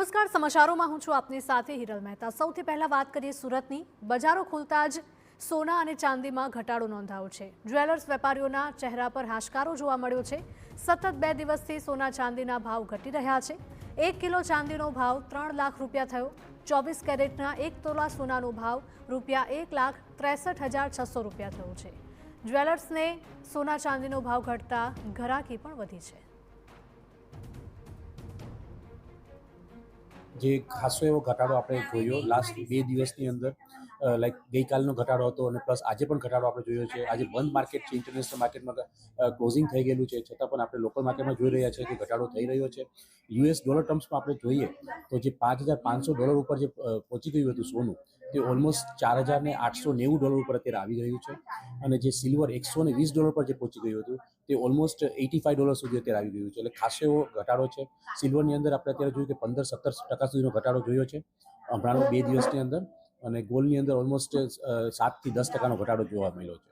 નમસ્કાર, સમાચારોમાં હું છું આપની સાથે હિરલ મહેતા। સૌથી પહેલા વાત કરીએ સુરતની। બજારો ખુલતા જ સોના અને ચાંદીમાં ઘટાડો નોંધાયો છે। જ્વેલર્સ વેપારીઓના ચહેરા પર હાશકારો જોવા મળ્યો છે। સતત 2 દિવસથી સોના ચાંદીના ભાવ ઘટી રહ્યા છે। 1 કિલો ચાંદીનો ભાવ 3 લાખ રૂપિયા થયો। 24 કેરેટના 1 તોલા સોનાનો ભાવ રૂપિયા 1,63,600 રૂપિયા થયો છે। જ્વેલર્સને સોના ચાંદીનો ભાવ ઘટતા ઘરાકી પણ વધી છે। જે ખાસો એવો ઘટાડો આપણે જોયો લાસ્ટ 2 દિવસની અંદર, લાઈક ગઈકાલનો ઘટાડો હતો અને પ્લસ આજે પણ ઘટાડો આપણે જોયો છે। આજે બંધ માર્કેટ છે, ઇન્ટરનેશનલ માર્કેટમાં ક્લોઝિંગ થઈ ગયેલું છે, છતાં પણ આપણે લોકલ માર્કેટમાં જોઈ રહ્યા છીએ કે ઘટાડો થઈ રહ્યો છે। યુએસ ડોલર ટર્મ્સમાં આપણે જોઈએ તો જે $5,500 ઉપર જે પહોંચી ગયું હતું સોનું, તે ઓલમોસ્ટ $4,890 ઉપર અત્યારે આવી ગયું છે। અને જે સિલ્વર $120 પર જે પહોંચી ગયું હતું, તે ઓલમોસ્ટ $85 સુધી અત્યારે આવી ગયું છે। એટલે ખાસો એવો ઘટાડો છે। સિલ્વરની અંદર આપણે અત્યારે જોયું કે 15-17% સુધીનો ઘટાડો જોયો છે હમણાં 2 દિવસની અંદર, અને ગોલ્ડની અંદર ઓલમોસ્ટ 7 થી 10% ઘટાડો જોવા મળ્યો છે।